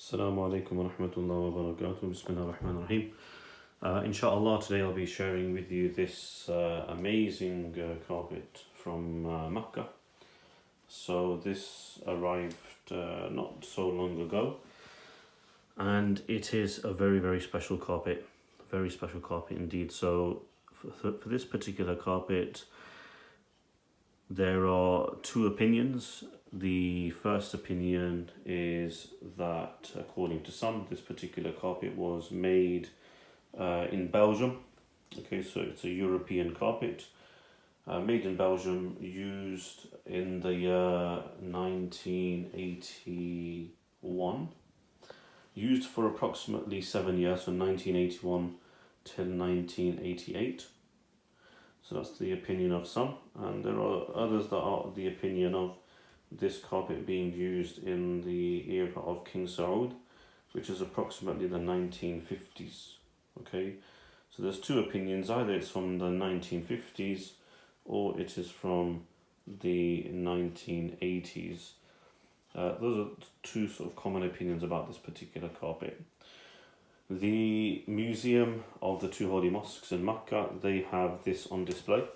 Assalamu alaikum wa rahmatullahi wa barakatuh. Bismillah ar-Rahman ar-Rahim. Inshallah, today I'll be sharing with you this amazing carpet from Makkah. So this arrived not so long ago, and it is a very special carpet, very special carpet indeed. So for this particular carpet, there are two opinions. The first opinion is that, according to some, this particular carpet was made in Belgium. Okay, so it's a European carpet, made in Belgium, used in the year 1981, used for approximately 7 years, so 1981 till 1988. So that's the opinion of some, and there are others that are the opinion of this carpet being used in the era of King Saud, which is approximately the 1950s. Okay, so there's two opinions: either it's from the 1950s or it is from the 1980s. Those are two sort of common opinions about this particular carpet. The Museum of the Two Holy Mosques in Makkah, they have this on display,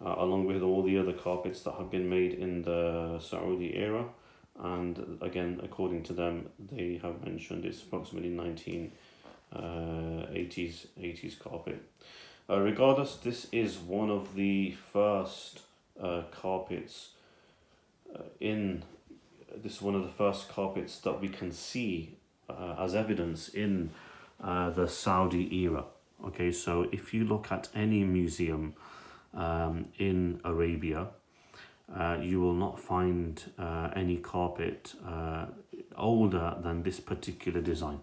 along with all the other carpets that have been made in the Saudi era. And again, according to them, they have mentioned it's approximately 1980s carpet. Regardless, this is one of the first carpets that we can see as evidence in the Saudi era. Okay, so if you look at any museum in Arabia, you will not find any carpet older than this particular design.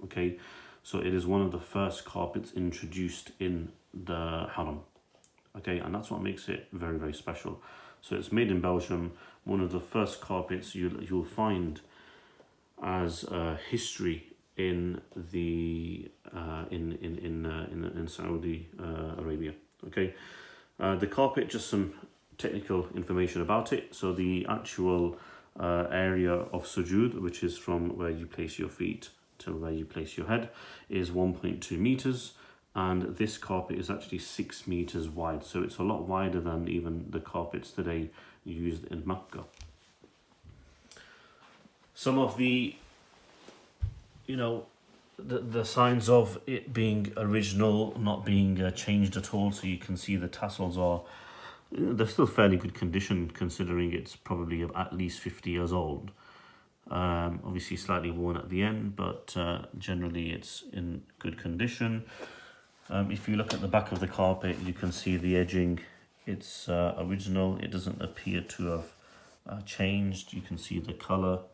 Okay, so it is one of the first carpets introduced in the Haram. Okay, and that's what makes it very special. So it's made in Belgium, one of the first carpets you'll find as history in the in Saudi Arabia. Okay, the carpet, just some technical information about it. So the actual area of sujood, which is from where you place your feet to where you place your head, is 1.2 meters, and this carpet is actually 6 meters wide. So it's a lot wider than even the carpets today used in Makkah. Some of the the signs of it being original, not being changed at all. So you can see the tassels are, they're still fairly good condition considering it's probably at least 50 years old. Obviously slightly worn at the end, but generally it's in good condition. If you look at the back of the carpet, you can see the edging. It's original. It doesn't appear to have changed. You can see the color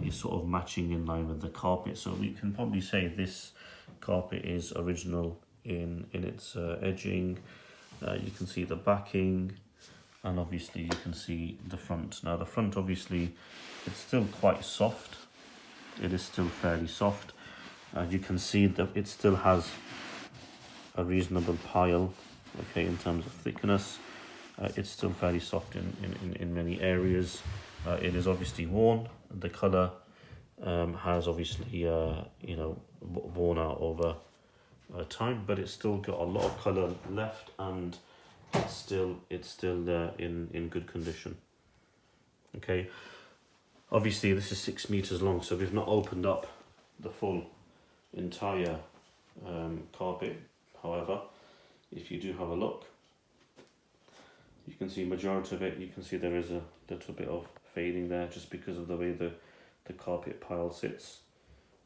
is sort of matching in line with the carpet, so we can probably say this carpet is original in its edging. You can see the backing, and obviously you can see the front. Now the front, obviously it's still quite soft. It is still fairly soft. You can see that it still has a reasonable pile, okay, in terms of thickness. It's still fairly soft in many areas. It is obviously worn. The colour has obviously worn out over time, but it's still got a lot of colour left, and it's still in good condition. Okay, obviously this is 6 meters long, so we've not opened up the full entire carpet. However, if you do have a look, you can see majority of it. You can see there is a little bit of fading there just because of the way the carpet pile sits.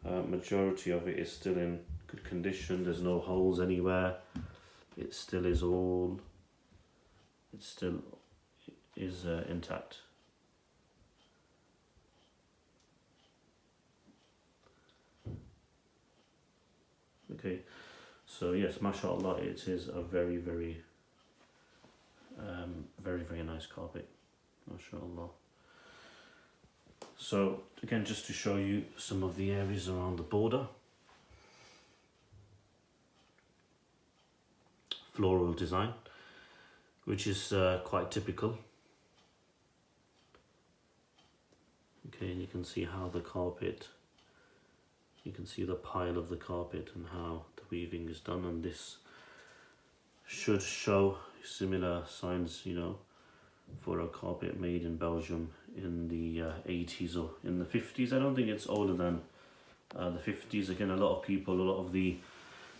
Majority of it is still in good condition. There's no holes anywhere. It still is intact. Okay, so yes, mashallah, it is a very nice carpet, mashallah. So again, just to show you some of the areas around the border. Floral design, which is quite typical. Okay, and you can see how the carpet You can see the pile of the carpet and how the weaving is done, and this should show similar signs, you know, for a carpet made in Belgium in the 80s or in the 50s. I don't think it's older than the 50s. Again, a lot of people, a lot of the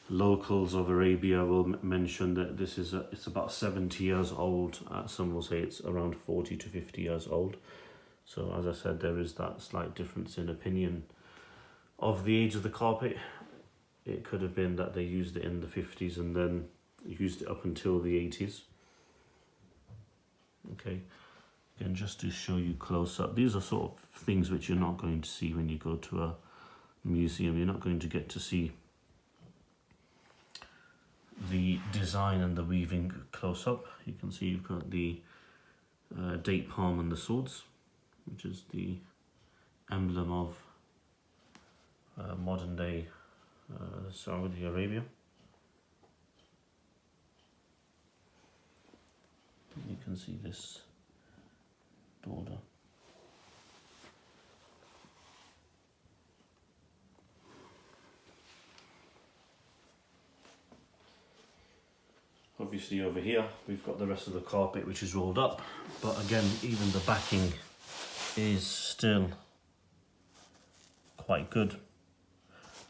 locals of Arabia will mention that this is it's about 70 years old. Some will say it's around 40 to 50 years old. So as I said, there is that slight difference in opinion of the age of the carpet. It could have been that they used it in the 50s and then used it up until the 80s. Okay, again, just to show you close up, these are sort of things which you're not going to see when you go to a museum. You're not going to get to see the design and the weaving close up. You can see you've got the date palm and the swords, which is the emblem of modern day Saudi Arabia. You can see this border. Obviously over here we've got the rest of the carpet which is rolled up, but again, even the backing is still quite good.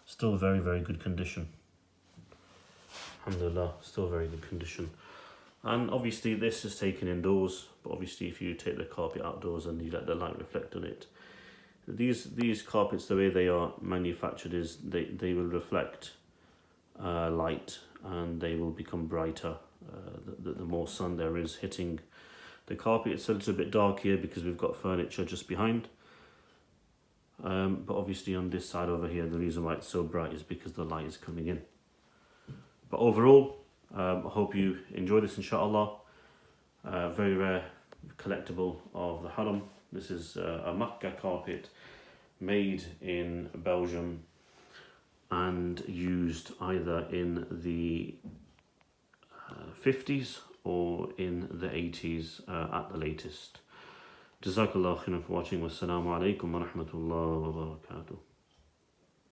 Still very, very good condition. Alhamdulillah, still very good condition. And obviously this is taken indoors, but obviously if you take the carpet outdoors and you let the light reflect on it, these carpets, the way they are manufactured is they will reflect light, and they will become brighter the more sun there is hitting the carpet. It's a little bit dark here because we've got furniture just behind, but obviously on this side over here, the reason why it's so bright is because the light is coming in. But overall, I hope you enjoy this, inshallah. Very rare collectible of the Haram. This is a Makkah carpet made in Belgium and used either in the 50s or in the 80s at the latest. Jazakallah khairan for watching. Wassalamu alaikum wa rahmatullahi wa barakatuh.